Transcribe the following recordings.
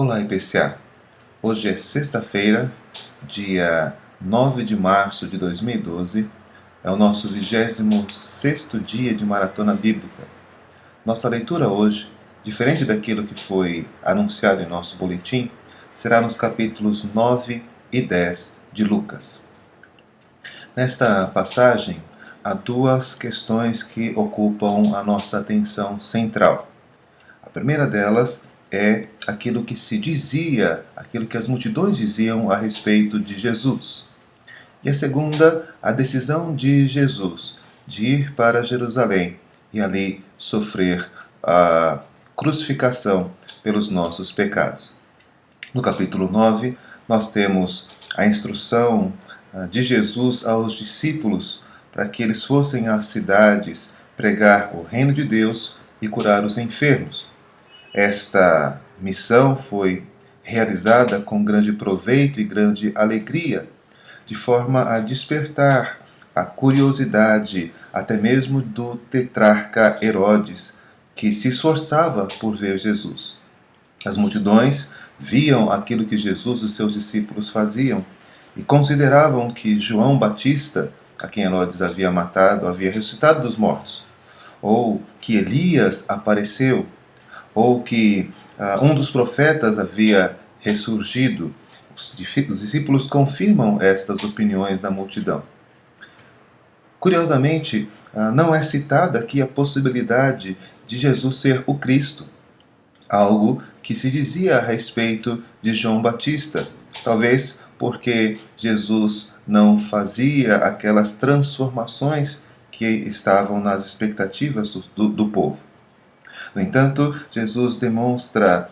Olá, IPCA! Hoje é sexta-feira, dia 9 de março de 2012. É o nosso 26º dia de Maratona Bíblica. Nossa leitura hoje, diferente daquilo que foi anunciado em nosso boletim, será nos capítulos 9 e 10 de Lucas. Nesta passagem, há duas questões que ocupam a nossa atenção central. A primeira delas é aquilo que se dizia, aquilo que as multidões diziam a respeito de Jesus. E a segunda, a decisão de Jesus de ir para Jerusalém e ali sofrer a crucificação pelos nossos pecados. No capítulo 9, nós temos a instrução de Jesus aos discípulos para que eles fossem às cidades pregar o reino de Deus e curar os enfermos. Esta missão foi realizada com grande proveito e grande alegria, de forma a despertar a curiosidade até mesmo do tetrarca Herodes, que se esforçava por ver Jesus. As multidões viam aquilo que Jesus e seus discípulos faziam e consideravam que João Batista, a quem Herodes havia matado, havia ressuscitado dos mortos, ou que Elias apareceu, ou que um dos profetas havia ressurgido. Os discípulos confirmam estas opiniões da multidão. Curiosamente, não é citada aqui a possibilidade de Jesus ser o Cristo, algo que se dizia a respeito de João Batista, talvez porque Jesus não fazia aquelas transformações que estavam nas expectativas do povo. No entanto, Jesus demonstra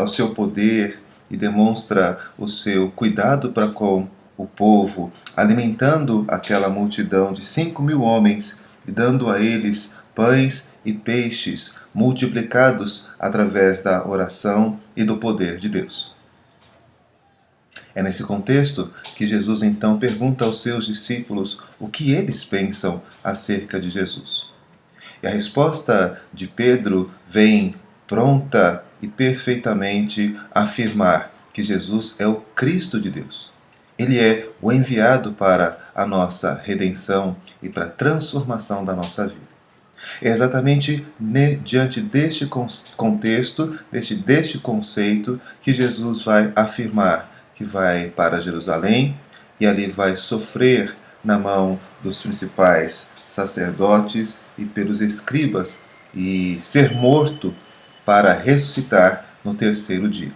o seu poder e demonstra o seu cuidado para com o povo, alimentando aquela multidão de 5.000 homens e dando a eles pães e peixes multiplicados através da oração e do poder de Deus. É nesse contexto que Jesus então pergunta aos seus discípulos o que eles pensam acerca de Jesus. E a resposta de Pedro vem pronta e perfeitamente afirmar que Jesus é o Cristo de Deus. Ele é o enviado para a nossa redenção e para a transformação da nossa vida. É exatamente diante deste contexto, deste conceito, que Jesus vai afirmar que vai para Jerusalém e ali vai sofrer na mão dos principais sacerdotes e pelos escribas e ser morto para ressuscitar no terceiro dia.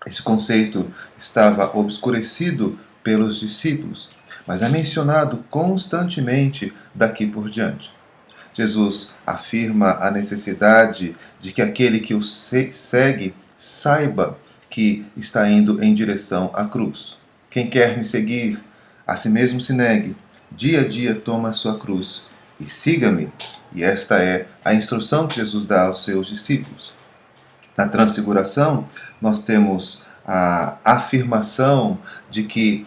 Esse conceito estava obscurecido pelos discípulos, mas é mencionado constantemente daqui por diante. Jesus afirma a necessidade de que aquele que o segue saiba que está indo em direção à cruz. Quem quer me seguir, a si mesmo se negue, dia a dia toma a sua cruz e siga-me. E esta é a instrução que Jesus dá aos seus discípulos. Na transfiguração, nós temos a afirmação de que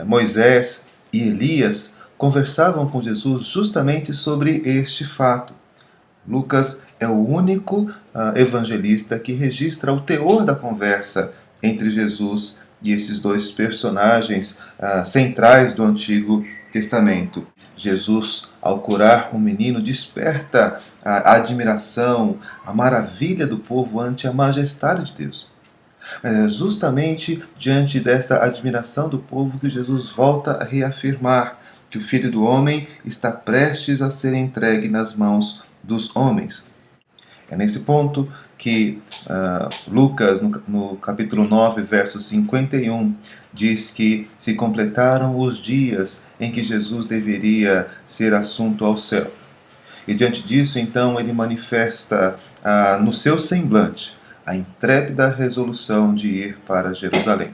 Moisés e Elias conversavam com Jesus justamente sobre este fato. Lucas é o único evangelista que registra o teor da conversa entre Jesus e esses dois personagens centrais do Antigo Testamento. Jesus, ao curar o menino, desperta a admiração, a maravilha do povo ante a majestade de Deus. Mas é justamente diante desta admiração do povo que Jesus volta a reafirmar que o Filho do Homem está prestes a ser entregue nas mãos dos homens. É nesse ponto que Lucas, no capítulo 9, verso 51, diz que se completaram os dias em que Jesus deveria ser assunto ao céu. E diante disso, então, ele manifesta no seu semblante a intrépida resolução de ir para Jerusalém.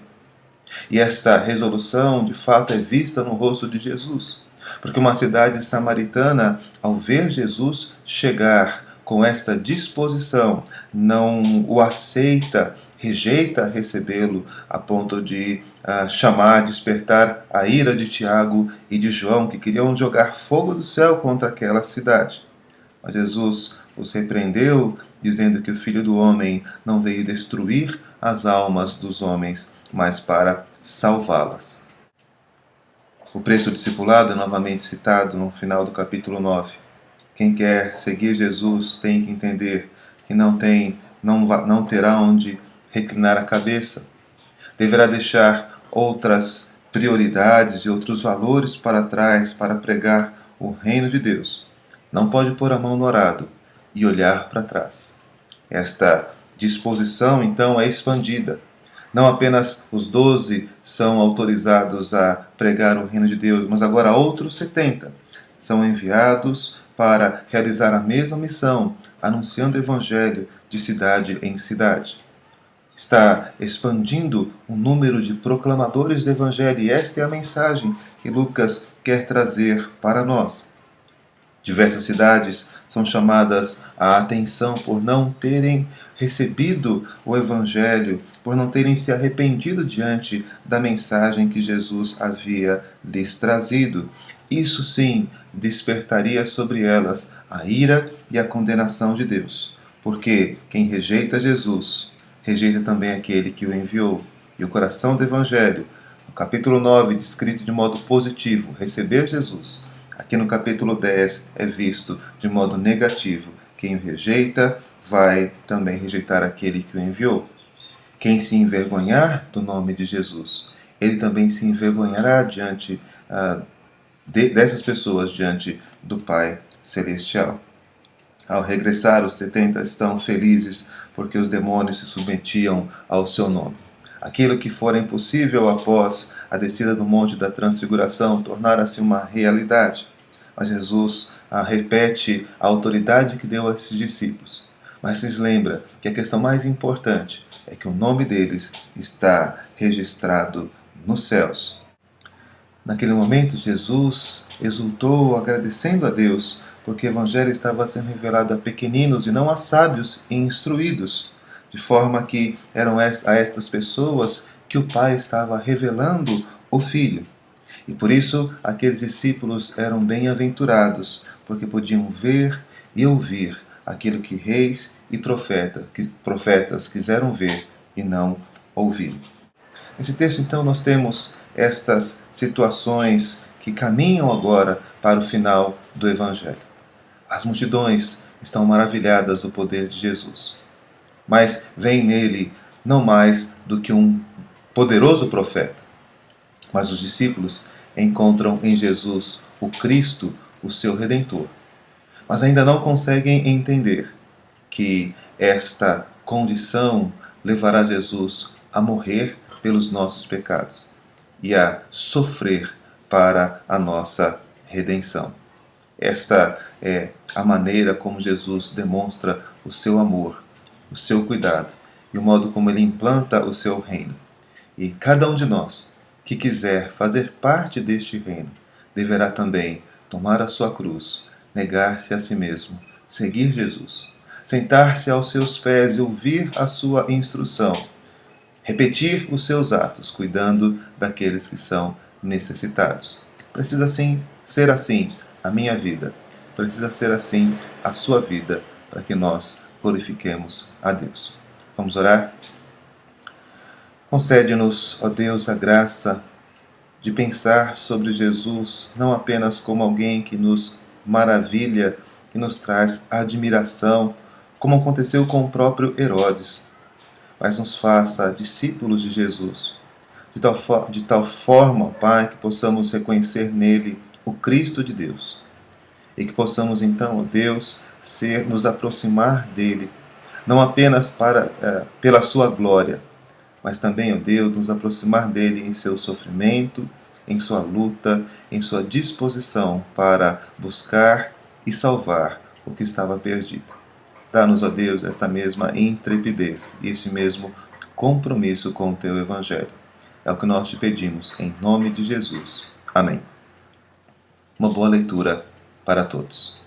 E esta resolução, de fato, é vista no rosto de Jesus, porque uma cidade samaritana, ao ver Jesus chegar com esta disposição, não o aceita, rejeita recebê-lo, a ponto de chamar, despertar a ira de Tiago e de João, que queriam jogar fogo do céu contra aquela cidade. Mas Jesus os repreendeu dizendo que o Filho do Homem não veio destruir as almas dos homens, mas para salvá-las. O preço do discipulado é novamente citado no final do capítulo 9. Quem quer seguir Jesus tem que entender que não terá onde reclinar a cabeça. Deverá deixar outras prioridades e outros valores para trás para pregar o reino de Deus. Não pode pôr a mão no arado e olhar para trás. Esta disposição, então, é expandida. Não apenas os 12 são autorizados a pregar o reino de Deus, mas agora outros 70 são enviados para realizar a mesma missão, anunciando o Evangelho de cidade em cidade. Está expandindo o número de proclamadores do Evangelho, e esta é a mensagem que Lucas quer trazer para nós. Diversas cidades são chamadas à atenção por não terem recebido o Evangelho, por não terem se arrependido diante da mensagem que Jesus havia lhes trazido. Isso sim despertaria sobre elas a ira e a condenação de Deus, porque quem rejeita Jesus, rejeita também aquele que o enviou. E o coração do Evangelho, no capítulo 9, descrito de modo positivo, receber Jesus. Aqui no capítulo 10 é visto de modo negativo. Quem o rejeita vai também rejeitar aquele que o enviou. Quem se envergonhar do nome de Jesus, ele também se envergonhará diante dessas pessoas diante do Pai Celestial. Ao regressar, os 70 estão felizes porque os demônios se submetiam ao seu nome. Aquilo que fora impossível após a descida do Monte da Transfiguração tornara-se uma realidade. Mas Jesus repete a autoridade que deu a esses discípulos. Mas se lembra que a questão mais importante é que o nome deles está registrado nos céus. Naquele momento, Jesus exultou agradecendo a Deus, porque o Evangelho estava sendo revelado a pequeninos e não a sábios e instruídos, de forma que eram a estas pessoas que o Pai estava revelando o Filho. E por isso aqueles discípulos eram bem-aventurados, porque podiam ver e ouvir aquilo que reis e profetas quiseram ver e não ouvir. Nesse texto, então, nós temos estas situações que caminham agora para o final do Evangelho. As multidões estão maravilhadas do poder de Jesus, mas veem nele não mais do que um poderoso profeta. Mas os discípulos encontram em Jesus o Cristo, o seu Redentor. Mas ainda não conseguem entender que esta condição levará Jesus a morrer pelos nossos pecados e a sofrer para a nossa redenção. Esta é a maneira como Jesus demonstra o seu amor, o seu cuidado e o modo como ele implanta o seu reino. E cada um de nós que quiser fazer parte deste reino deverá também tomar a sua cruz, negar-se a si mesmo, seguir Jesus, sentar-se aos seus pés e ouvir a sua instrução, repetir os seus atos, cuidando daqueles que são necessitados. Precisa ser assim a minha vida, precisa ser assim a sua vida, para que nós glorifiquemos a Deus. Vamos orar? Concede-nos, ó Deus, a graça de pensar sobre Jesus não apenas como alguém que nos maravilha, que nos traz admiração, como aconteceu com o próprio Herodes, mas nos faça discípulos de Jesus, de tal forma, Pai, que possamos reconhecer nele o Cristo de Deus, e que possamos então, ó Deus, nos aproximar dele, não apenas pela sua glória, mas também, ó Deus, nos aproximar dele em seu sofrimento, em sua luta, em sua disposição para buscar e salvar o que estava perdido. Dá-nos, ó Deus, esta mesma intrepidez e este mesmo compromisso com o teu Evangelho. É o que nós te pedimos, em nome de Jesus. Amém. Uma boa leitura para todos.